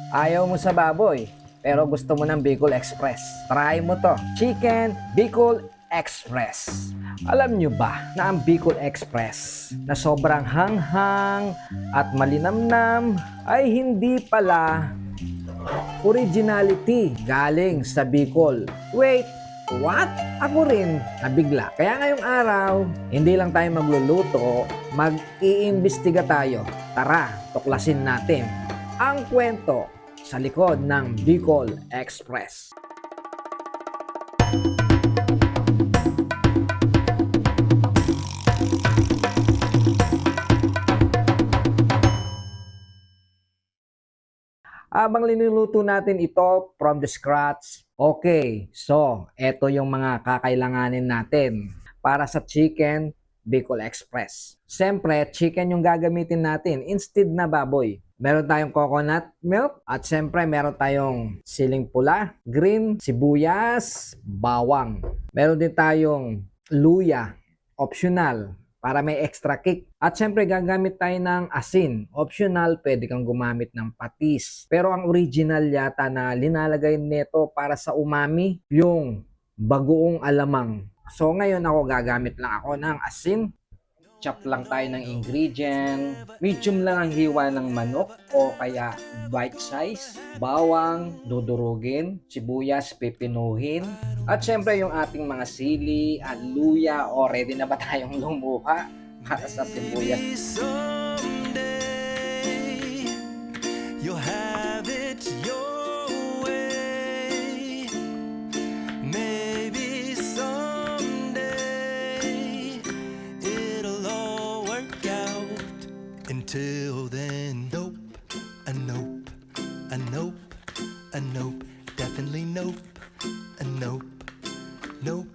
Ayaw mo sa baboy, pero gusto mo ng Bicol Express. Try mo to. Chicken Bicol Express. Alam nyo ba na ang Bicol Express na sobrang hanghang at malinamnam ay hindi pala originality galing sa Bicol? Wait, what? Ako rin nabigla. Kaya ngayong araw, hindi lang tayo magluluto, mag-iimbestiga tayo. Tara, tuklasin natin ang kwento sa likod ng Bicol Express. Habang linuluto natin ito from the scratch, okay, so eto yung mga kakailanganin natin para sa Chicken Bicol Express. Siyempre, chicken yung gagamitin natin instead na baboy. Meron tayong coconut milk at siyempre meron tayong siling pula, green, sibuyas, bawang. Meron din tayong luya, optional, para may extra kick. At syempre gagamit tayo ng asin. Optional, pwede kang gumamit ng patis. Pero ang original yata na linalagay nito para sa umami, yung bagoong alamang. So ngayon ako gagamit lang ako ng asin. Chop lang tayo ng ingredient. Medium lang ang hiwa ng manok o kaya bite size. Bawang, dudurugin. Sibuyas, pipinuhin. At syempre yung ating mga sili at luya. O ready na ba tayong lumuha para sa sibuyas? Someday you'll have it your way. Maybe someday it'll all work out. Until then, nope, a nope, a nope, a nope, definitely nope, a nope, nope,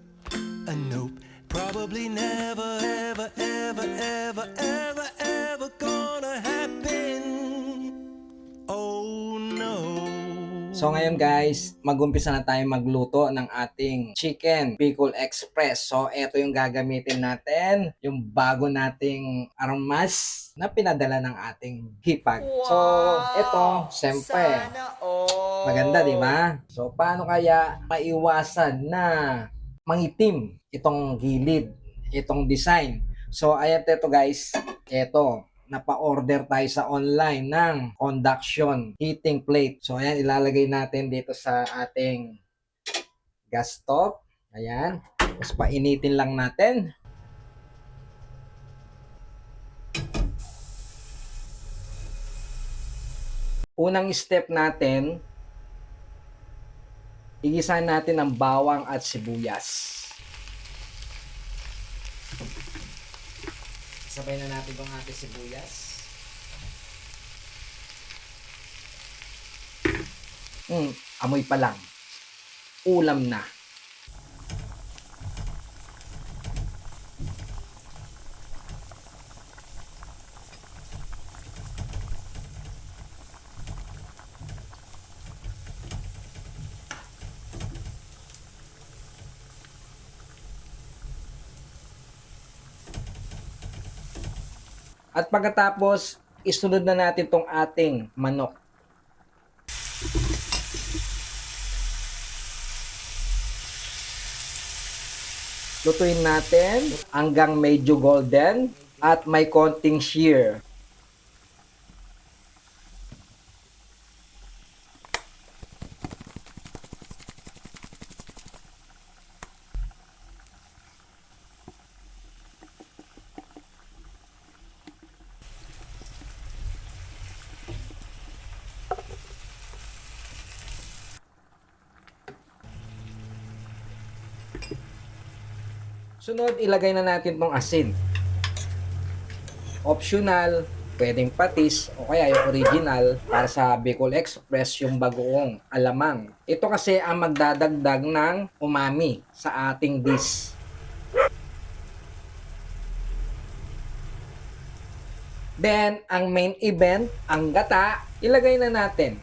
a nope. Probably never, ever, ever, ever, ever, ever gonna happen. Oh no. So ngayon guys, mag-umpisa na tayo magluto ng ating Chicken Bicol Express. So ito yung gagamitin natin, yung bago nating armas na pinadala ng ating hipag. So ito, siyempre, maganda di ba? So paano kaya maiwasan na mangitim itong gilid, itong design? So ayan ito guys, ito napa-order tayo sa online ng conduction heating plate. So, ayan, ilalagay natin dito sa ating gas stove. Ayan. Tapos, painitin lang natin. Unang step natin, igisahin natin ang bawang at sibuyas. Sabay na natin itong ating sibuyas. Amoy pa lang. Ulam na. At pagkatapos, isunod na natin itong ating manok. Lutuin natin hanggang medyo golden at may konting shear. Sunod, ilagay na natin tong asin. Optional, pwedeng patis o kaya yung original para sa Bicol Express yung bagoong alamang. Ito kasi ang magdadagdag ng umami sa ating dish. Then, ang main event, ang gata, ilagay na natin.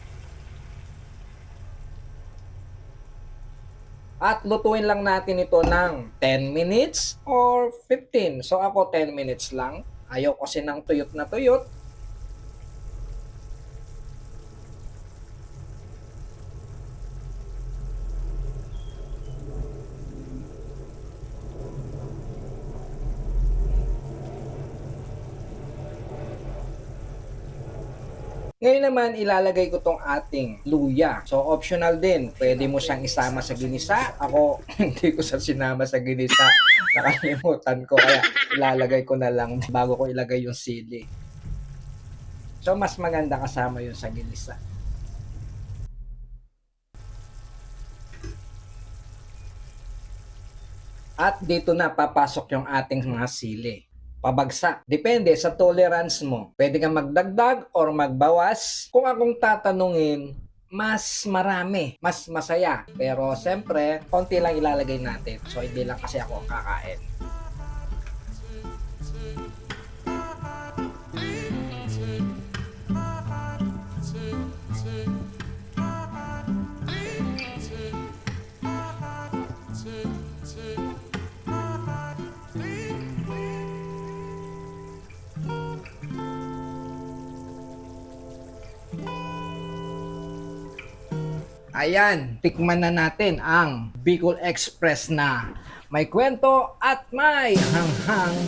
At lutuin lang natin ito ng 10 minutes or 15. So ako 10 minutes lang. Ayaw kasi ng tuyot na tuyot. Ngayon naman, ilalagay ko tong ating luya. So, optional din. Pwede mo siyang isama sa ginisa. Ako, hindi ko sa sinama sa ginisa. Nakalimutan ko. Kaya, ilalagay ko na lang bago ko ilagay yung sili. So, mas maganda kasama yun sa ginisa. At dito na papasok yung ating mga sili. Pabagsak. Depende sa tolerance mo. Pwede kang magdagdag or magbawas. Kung akong tatanungin, mas marami, mas masaya. Pero siyempre, konti lang ilalagay natin. So, hindi lang kasi ako kakain. Ayan, tikman na natin ang Bicol Express na may kwento at may hanghang.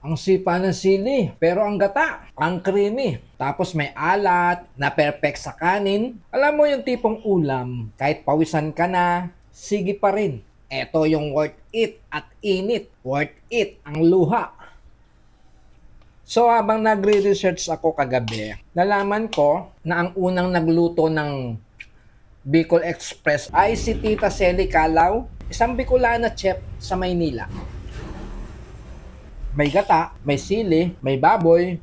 Ang sipa ng sili, pero ang gata, ang creamy. Tapos may alat na perfect sa kanin. Alam mo yung tipong ulam, kahit pawisan ka na, sige pa rin. Ito yung worth it at init. Worth it ang luha. So habang nagre-research ako kagabi, nalaman ko na ang unang nagluto ng Bicol Express ay si Tita Celi Calao, isang Bicolana chef sa Maynila. May gata, may sili, may baboy,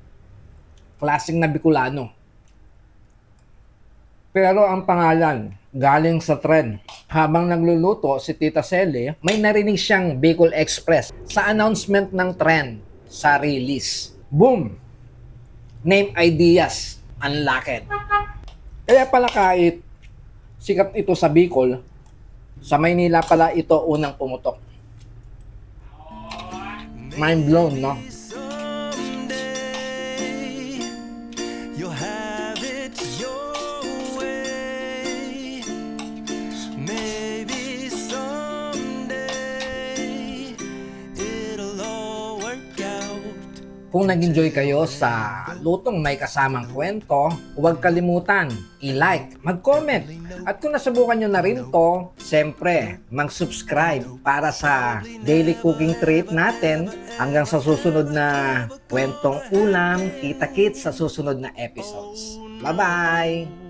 klaseng na Bicolano. Pero ang pangalan, galing sa trend. Habang nagluluto si Tita Celi, may narinig siyang Bicol Express sa announcement ng trend sa release. Boom! Name ideas, unlocked. Kaya pala kahit sikat ito sa Bicol, sa Maynila pala ito unang pumutok. Mind blown, no? Someday you'll have it your way. Maybe someday it'll all work out. Kung nag-enjoy kayo sa lutong may kasamang kwento, huwag kalimutan i-like, mag-comment. At kung nasubukan nyo na rin to, siyempre, mag-subscribe para sa daily cooking treat natin hanggang sa susunod na kwentong ulam, kita-kits sa susunod na episodes. Bye-bye!